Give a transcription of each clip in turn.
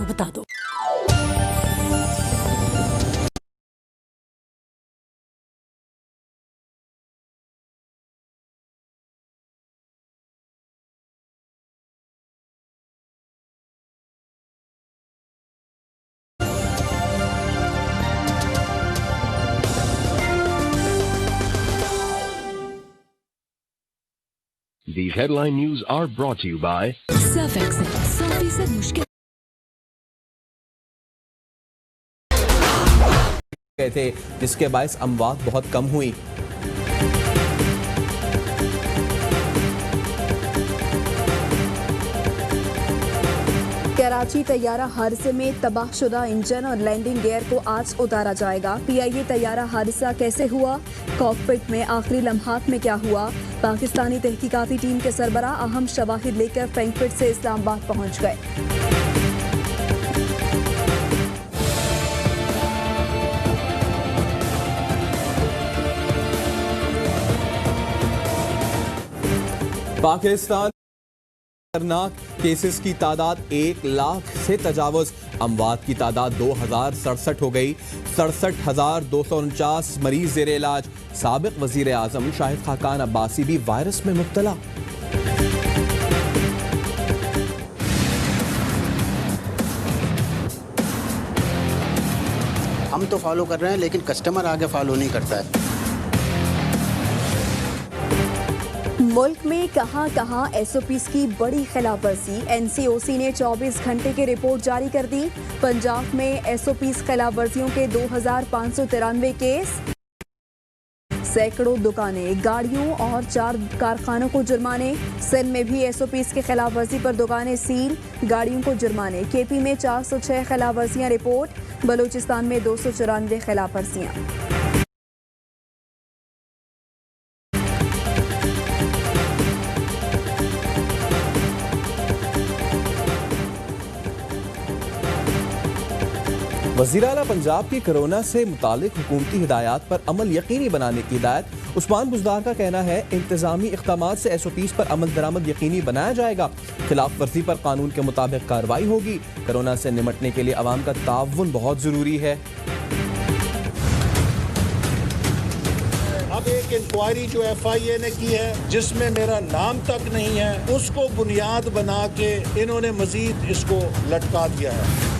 को बता दो। These headline news are brought to you by Surf Excel, 100% मुश्किल गए थे, जिसके बायस अमवात बहुत कम हुई। कराची तैयारा हादसे में तबाहशुदा इंजन और लैंडिंग गियर को आज उतारा जाएगा। पीआईए तैयारा हादसा कैसे हुआ, कॉकपिट में आखिरी लम्हात में क्या हुआ। पाकिस्तानी तहकीकाती टीम के सरबराह अहम शवाहिद लेकर फ्रैंकफर्ट से इस्लामाबाद पहुंच गए। पाकिस्तान खतरनाक केसेस की तादाद 1 लाख से तजावुज, अमवात की तादाद 2067 हो गई। 67,249 मरीज ज़ेर इलाज। साबिक वजीर आजम शाहिद खाकान अब्बासी भी वायरस में मुब्तला। हम तो फॉलो कर रहे हैं, लेकिन कस्टमर आगे फॉलो नहीं करता है। मुल्क में कहां एसओपीज़ की बड़ी खिलाफवर्जी। एनसीओसी ने 24 घंटे की रिपोर्ट जारी कर दी। पंजाब में एसओपीज़ खिलाफवर्जियों के 2,593 केस, सैकड़ों दुकानें, गाड़ियों और 4 कारखानों को जुर्माने। सिंध में भी एसओपीज़ की खिलाफवर्जी पर दुकानें सील, गाड़ियों को जुर्माने। केपी में 406 खिलाफवर्जियां रिपोर्ट, बलूचिस्तान में 294 खिलाफवर्जियां। वज़ीर आला पंजाब की कोरोना से मुतालिक हुकूमती हिदायत पर अमल यकीनी बनाने की हिदायत। उस्मान बुज़दार का कहना है इंतजामी इक़दामात से एसओपीज़ पर अमल दरामद यकीनी बनाया जाएगा। खिलाफ वर्जी पर कानून के मुताबिक कार्रवाई होगी। कोरोना से निमटने के लिए अवाम का ताउन बहुत ज़रूरी है। अब एक इंक्वायरी जो FIA ने की है, जिसमें मेरा नाम तक नहीं है, उसको बुनियाद बना के इन्होंने मजीद इसको लटका दिया है।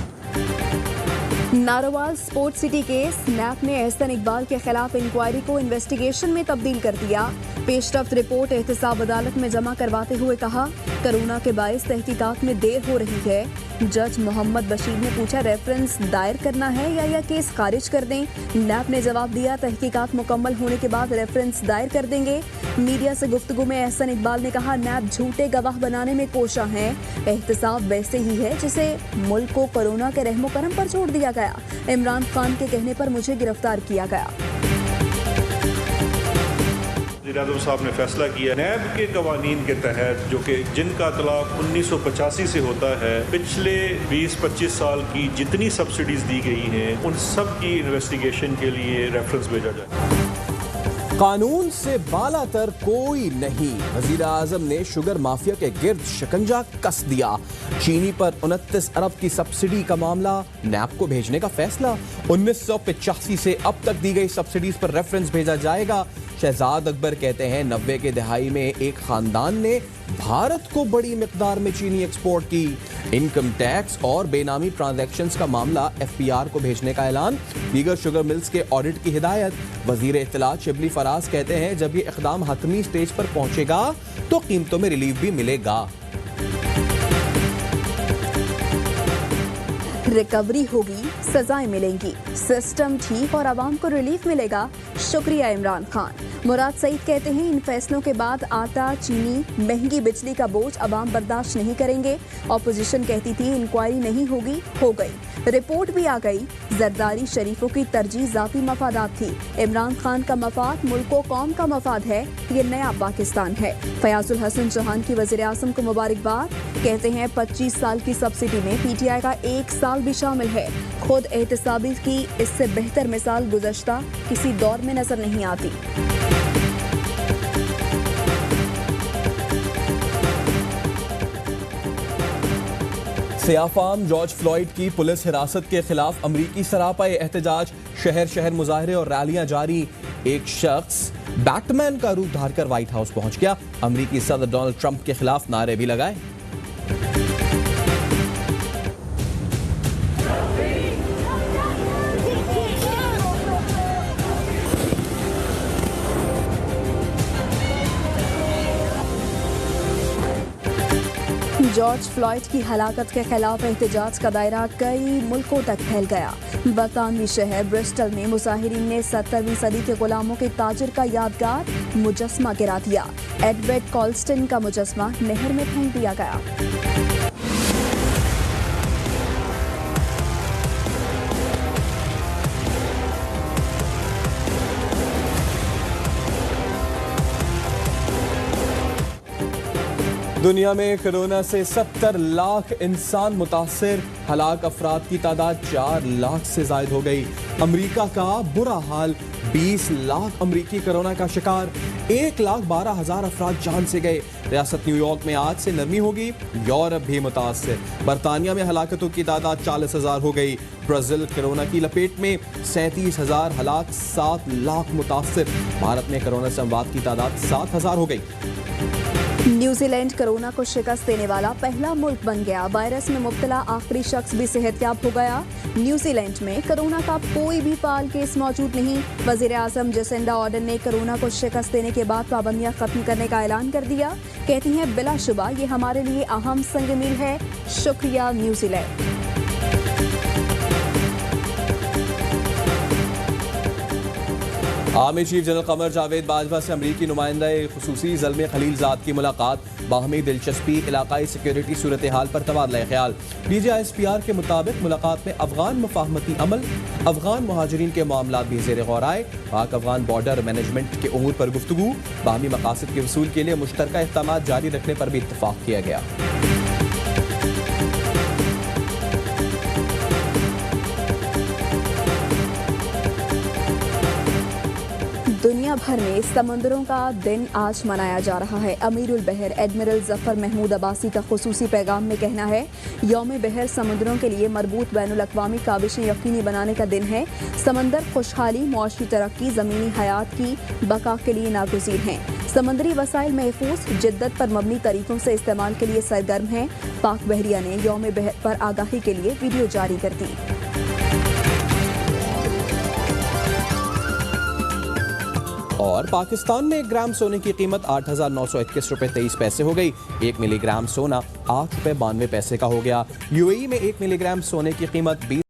Narowal sports city case, nap ने एहसन इकबाल के खिलाफ इंक्वायरी को इन्वेस्टिगेशन में तब्दील कर दिया। पेशरफ्त रिपोर्ट एहतसाब अदालत में जमा करवाते हुए कहा, कोरोना के बायस तहकीकात में देर हो रही है। जज मोहम्मद बशीर ने पूछा, रेफरेंस दायर करना है या यह केस खारिज कर दें। नैप ने जवाब दिया, तहकीकात मुकम्मल होने के बाद रेफरेंस दायर कर देंगे। मीडिया से गुफ्तगू में एहसन इकबाल ने कहा, नैप झूठे गवाह बनाने में कोशा है। एहतसाब वैसे ही है जिसे मुल्क को कोरोना के रहमो करम पर छोड़ दिया गया। इमरान खान के कहने पर मुझे गिरफ्तार किया गया। वज़ीर-ए-आज़म साहब ने फैसला किया, नैब के कवानीन के तहत जो कि जिनका तलाक 1985 से होता है, पिछले 20-25 साल की जितनी सब्सिडीज दी गई हैं, उन सब की इन्वेस्टिगेशन के लिए रेफरेंस भेजा जाए। कानून से बालातर कोई नहीं, वज़ीर आज़म ने शुगर माफिया के गिर्द शिकंजा कस दिया। चीनी पर 29 अरब की सब्सिडी का मामला, नैब को भेजने का फैसला। 1985 से अब तक दी गई सब्सिडीज पर रेफरेंस भेजा जाएगा। शहजाद अकबर कहते हैं 90 के दहाई में एक खानदान ने भारत को बड़ी मिकदार में चीनी एक्सपोर्ट की। इनकम टैक्स और बेनामी ट्रांजैक्शंस का मामला FPR को भेजने का ऐलान। दीगर शुगर मिल्स के ऑडिट की हिदायत। वजीर इत्तलात शिबली फराज कहते हैं जब ये इक़दाम हतमी स्टेज पर पहुंचेगा तो कीमतों में रिलीफ भी मिलेगा। रिकवरी होगी, सजाएं मिलेंगी, सिस्टम ठीक और आवाम को रिलीफ मिलेगा। शुक्रिया इमरान खान। मुराद सईद कहते हैं इन फैसलों के बाद आटा, चीनी, महंगी बिजली का बोझ आवाम बर्दाश्त नहीं करेंगे। ऑपोजिशन कहती थी इंक्वायरी नहीं होगी, हो गई। रिपोर्ट भी आ गई। जरदारी शरीफों की तरजीह जाती मफादात थी। इमरान खान का मफाद मुल्क व कौम का मफाद है। ये नया पाकिस्तान है। फयाजुल हसन चौहान की वज़ीर आज़म को मुबारकबाद। कहते हैं 25 साल की सब्सिडी में PTI का 1 साल भी शामिल है। खुद एहतसाबी की इससे बेहतर मिसाल गुज़श्ता किसी दौर में नजर नहीं आती। सियाफाम जॉर्ज फ्लॉइड की पुलिस हिरासत के खिलाफ अमरीकी सरापा एहतजाज, शहर शहर मुजाहरे और रैलियां जारी। एक शख्स बैटमैन का रूप धारकर व्हाइट हाउस पहुंच गया। अमरीकी सदर डोनाल्ड ट्रंप के खिलाफ नारे भी लगाए। जॉर्ज फ्लॉइड की हलाकत के खिलाफ एहतजाज का दायरा कई मुल्कों तक फैल गया। बरतानवी शहर ब्रिस्टल में मुजाहिरीन ने 17वीं सदी के गुलामों के ताजिर का यादगार मुजस्मा गिरा दिया। एडवर्ड कॉल्स्टन का मुजस्मा नहर में फेंक दिया गया। दुनिया में कोरोना से 70 लाख इंसान मुतासिर, हलाक अफराद की तादाद 4 लाख से जायद हो गई। अमरीका का बुरा हाल, 20 लाख अमरीकी कोरोना का शिकार, 1,12,000 अफराद जान से गए। रियासत न्यूयॉर्क में आज से नरमी होगी, यूरोप भी मुतासिर। बरतानिया में हलाकतों की तादाद 40,000 हो गई। ब्राजील कोरोना की लपेट में, 37,000 हलाक, 7 लाख मुतासिर। भारत में कोरोना से अमवात की तादाद 7,000 हो गई। न्यूजीलैंड कोरोना को शिकस्त देने वाला पहला मुल्क बन गया। वायरस में मुब्तला आखिरी शख्स भी सेहतयाब हो गया। न्यूजीलैंड में कोरोना का कोई भी फाल केस मौजूद नहीं। वजीर आजम जेसिंडा आर्डन ने कोरोना को शिकस्त देने के बाद पाबंदियां खत्म करने का ऐलान कर दिया। कहती हैं बिलाशुबा ये हमारे लिए अहम संग मील है। शुक्रिया New Zealand. Army chief general Qamar Javed Bajwa से अमरीकी नुमाइंदा खुसूसी ज़ल्मे खलीलजाद की मुलाकात, बाहमी दिलचस्पी, इलाकाई सिक्योरिटी सूरत हाल पर तबादला ख्याल। DGISPR के मुताबिक मुलाकात में अफगान मुफाहमती अमल, अफगान मुहाजिरीन के मामलात भी ज़ेर गौर आए। पाक अफगान बॉर्डर मैनेजमेंट के उमूर पर गुफ्तगू, बाहमी मकासद के वसूल के लिए मुश्तरका इक़दाम जारी रखने पर भी इत्तफाक किया गया। दुनिया भर में समुद्रों का दिन आज मनाया जा रहा है। अमीरुल बहर एडमिरल जफर महमूद अब्बासी का खुसूसी पैगाम में कहना है, यौम बहर समुद्रों के लिए मरबूत बैनुल-अक़वामी काविशें यकीनी बनाने का दिन है। समंदर खुशहाली, मुआशी तरक्की, ज़मीनी हयात की बका के लिए नागुज़ीर हैं। समंदरी वसाइल महफूज, जिद्दत पर मबनी तरीकों से इस्तेमाल के लिए सरगर्म हैं। पाक बहरिया ने यौम बहर पर आगाही के लिए वीडियो जारी कर दी। और पाकिस्तान में 1 ग्राम सोने की कीमत 8,921 रुपये 23 पैसे हो गई। 1 मिलीग्राम सोना 8 रुपये 92 पैसे का हो गया। UAE में 1 मिलीग्राम सोने की कीमत 20